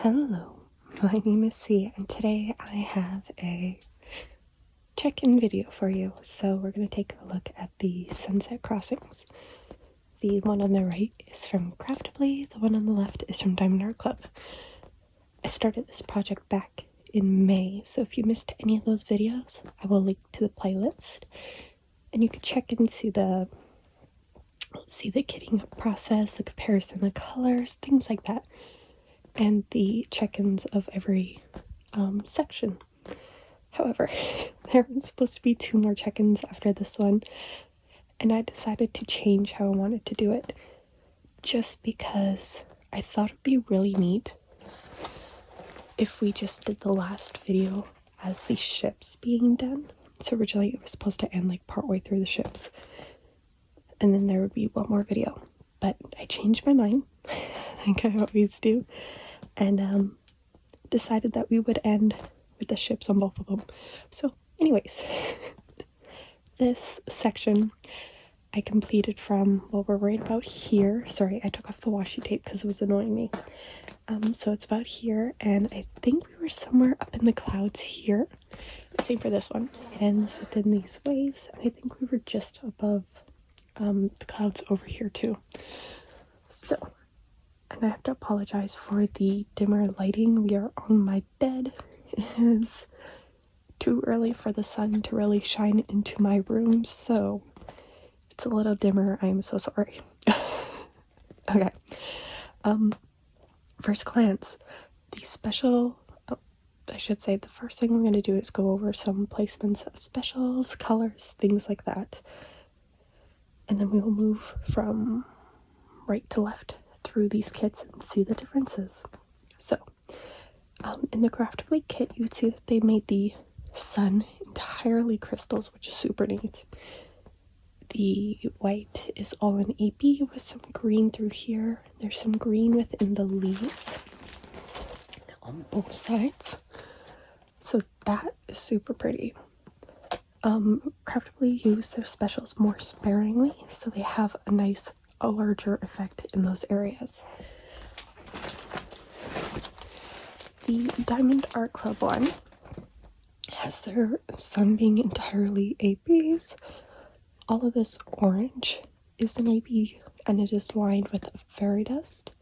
Hello, my name is C, and today I have a check-in video for you. So we're going to take a look at the sunset crossings. The one on the right is from Craftibly, the one on the left is from DiamondArtClub. I started this project back in May, so if you missed any of those videos, I will link to the playlist, and you can check and see the kitting up process, the comparison of colors, things like that, and the check-ins of every section. However, there was supposed to be 2 more check-ins after this one, and I decided to change how I wanted to do it, just because I thought it'd be really neat if we just did the last video as the ships being done. So originally it was supposed to end like partway through the ships, and then there would be one more video, but I changed my mind, like I always do, and decided that we would end with the ships on both of them. So anyways, this section I completed from, well, we're right about here. Sorry, I took off the washi tape because it was annoying me. So it's about here, and I think we were somewhere up in the clouds here. Same for this one. It ends within these waves, and I think we were just above the clouds over here too. So, and I have to apologize for the dimmer lighting. We are on my bed. It is too early for the sun to really shine into my room, so it's a little dimmer. I am so sorry. Okay. First glance, the special, I should say the first thing I'm going to do is go over some placements of specials, colors, things like that. And then we will move from right to left through these kits and see the differences. So, in the Craftibly kit, you would see that they made the sun entirely crystals, which is super neat. The white is all in AP with some green through here. There's some green within the leaves on both sides. So that is super pretty. Craftibly use their specials more sparingly, so they have a larger effect in those areas. The DiamondArtClub one has their sun being entirely ABs. All of this orange is an AB, and it is lined with fairy dust.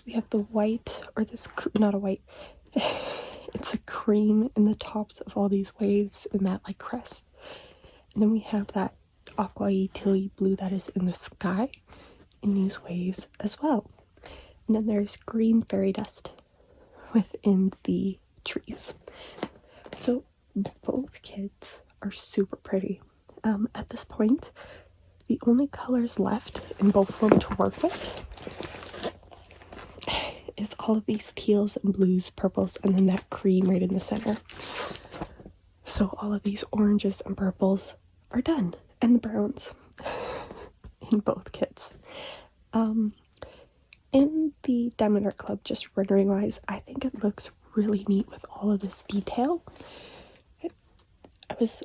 We have the white, or this, not a white, it's a cream in the tops of all these waves in that like crest. And then we have that aqua-y, teal-y blue that is in the sky in these waves as well. And then there's green fairy dust within the trees. So both kits are super pretty. At this point, the only colors left in both of them to work with is all of these teals and blues, purples, and then that cream right in the center. So all of these oranges and purples are done, and the browns in both kits. In the DiamondArtClub, just rendering wise, I think it looks really neat with all of this detail. I was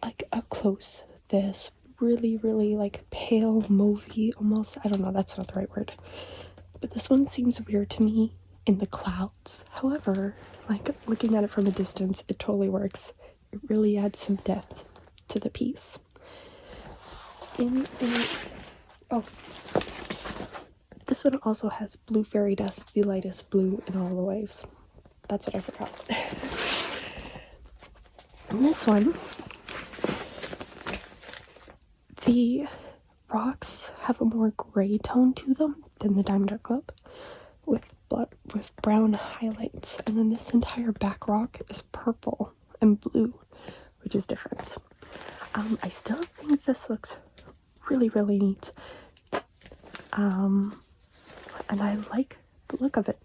like up close, this really like pale mauvey almost, I don't know, that's not the right word, but this one seems weird to me in the clouds. However, like looking at it from a distance, it totally works. It really adds some depth to the piece. This one also has blue fairy dust, the lightest blue in all the waves. That's what I forgot. And this one, the rocks have a more gray tone to them than the DiamondArtClub, with brown highlights, and then this entire back rock is purple and blue, which is different. I still think this looks really neat, and I like the look of it.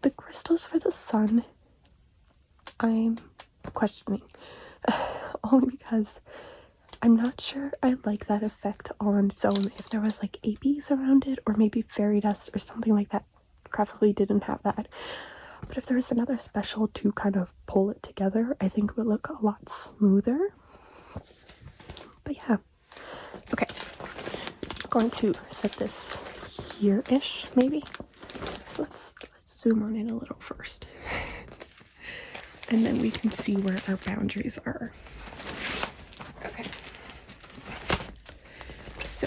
The crystals for the sun, I'm questioning, only because I'm not sure I like that effect on zone. If there was like ABs around it, or maybe fairy dust or something like that. Craftibly didn't have that. But if there was another special to kind of pull it together, I think it would look a lot smoother. But yeah. Okay. I'm going to set this here-ish, maybe. Let's zoom on it a little first. And then we can see where our boundaries are. Okay. So,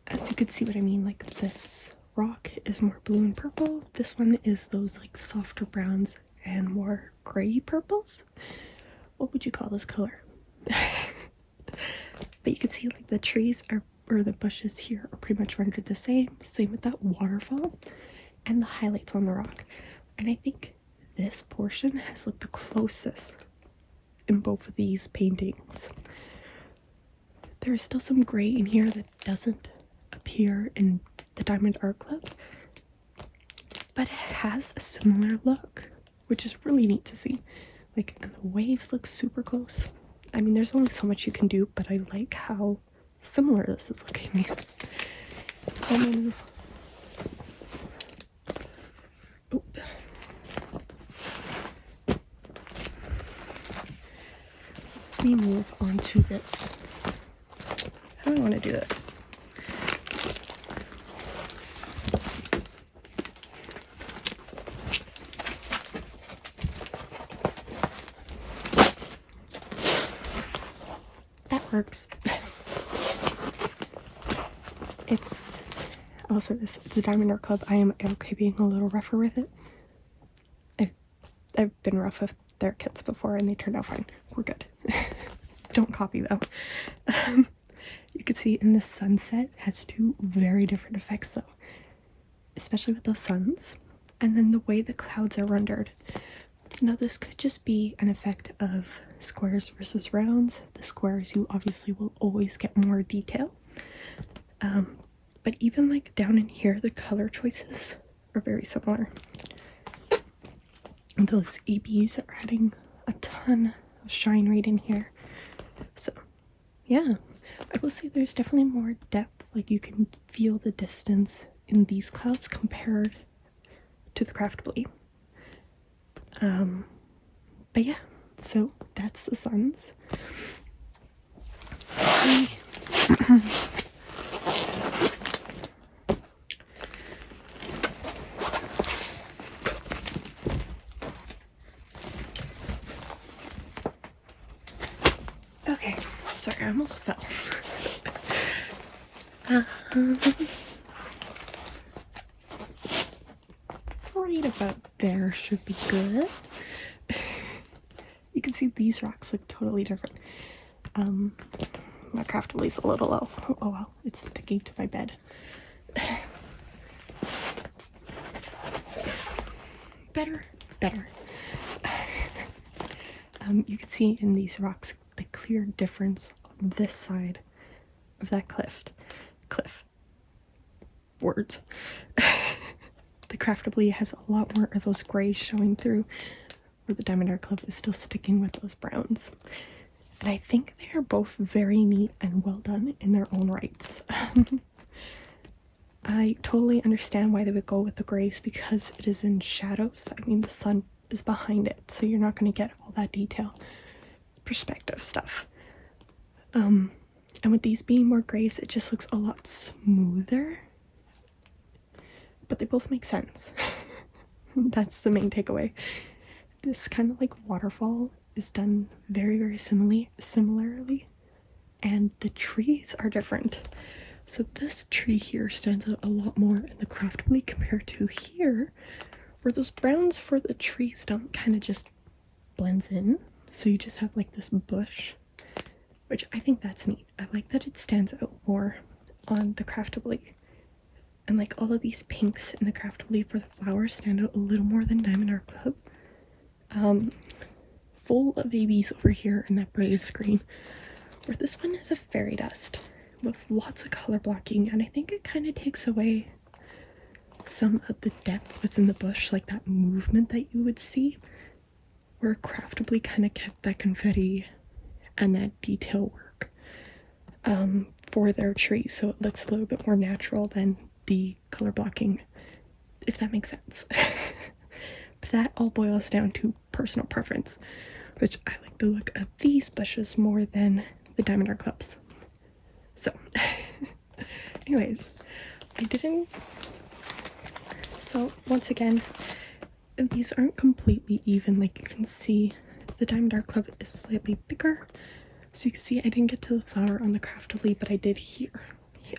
as you can see what I mean, like this rock is more blue and purple. This one is those like softer browns and more gray purples. What would you call this color? But you can see like the trees are, or the bushes here are pretty much rendered the same. Same with that waterfall and the highlights on the rock. And I think this portion has looked the closest in both of these paintings. There is still some gray in here that doesn't appear in the DiamondArtClub, but it has a similar look, which is really neat to see. Like, and the waves look super close. I mean, there's only so much you can do, but I like how similar this is looking. Let me move on to this. How do I want to do this? That works. I'll say this, it's a DiamondArtClub. I am okay being a little rougher with it. I've been rough with their kits before and they turned out fine. We're good. Don't copy them. You can see in the sunset has two very different effects though, especially with those suns, and then the way the clouds are rendered. Now this could just be an effect of squares versus rounds. The squares, you obviously will always get more detail, but even like down in here, the color choices are very similar. And those ABs are adding a ton of shine right in here. So yeah, I will say there's definitely more depth. Like you can feel the distance in these clouds compared to the craftibly. But yeah, so that's the suns. Okay, sorry, I almost fell. Right about there should be good. You can see these rocks look totally different. My craftibly's a little low. Oh well, it's sticking to my bed. Better. You can see in these rocks the clear difference on this side of that cliff. Words. The craftibly has a lot more of those grays showing through, where the DiamondArtClub is still sticking with those browns. And I think they are both very neat and well done in their own rights. I totally understand why they would go with the grays, because it is in shadows. I mean, the sun is behind it, so you're not going to get all that detail. Perspective stuff. And with these being more grays, it just looks a lot smoother. But they both make sense. That's the main takeaway. This kind of like waterfall is done very, very similarly, and the trees are different. So this tree here stands out a lot more in the craftibly compared to here, where those browns for the tree stump kind of just blends in. So you just have like this bush, which I think that's neat. I like that it stands out more on the craftibly. And like all of these pinks in the craftibly for the flowers stand out a little more than DiamondArtClub. Full of ABs over here in that brightest green, where this one is a fairy dust with lots of color blocking, and I think it kind of takes away some of the depth within the bush, like that movement that you would see, where craftibly kind of kept that confetti and that detail work for their tree, so it looks a little bit more natural than the color blocking, if that makes sense. But that all boils down to personal preference, which I like the look of these bushes more than the DiamondArtClubs. So anyways, I didn't So once again, these aren't completely even. Like you can see, the DiamondArtClub is slightly bigger. So you can see I didn't get to the flower on the craftibly, but I did here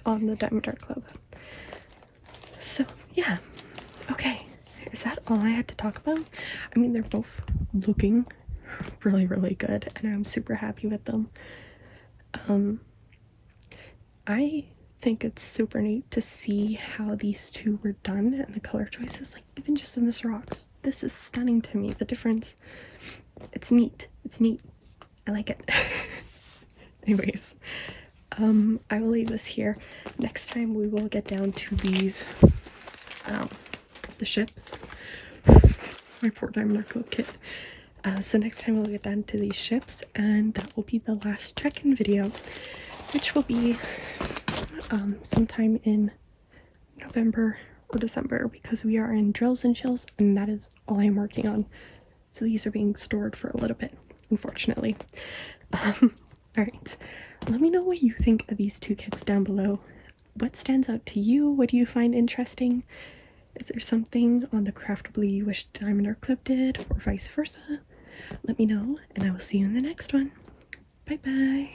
on the DiamondArtClub. So yeah, okay, is that all I had to talk about? I mean, they're both looking really good, and I'm super happy with them. I think it's super neat to see how these two were done and the color choices, like even just in this rocks. This is stunning to me. The difference, it's neat. It's neat. I like it. Anyways, I will leave this here. Next time we will get down to these, the ships. My poor DiamondArtClub kit. So next time we'll get down to these ships, and that will be the last check-in video, which will be sometime in November or December, because we are in drills and chills, and that is all I'm working on. So these are being stored for a little bit, unfortunately. Alright, let me know what you think of these two kits down below. What stands out to you? What do you find interesting? Is there something on the craftibly you wish DiamondArtClub did, or vice versa? Let me know, and I will see you in the next one. Bye bye!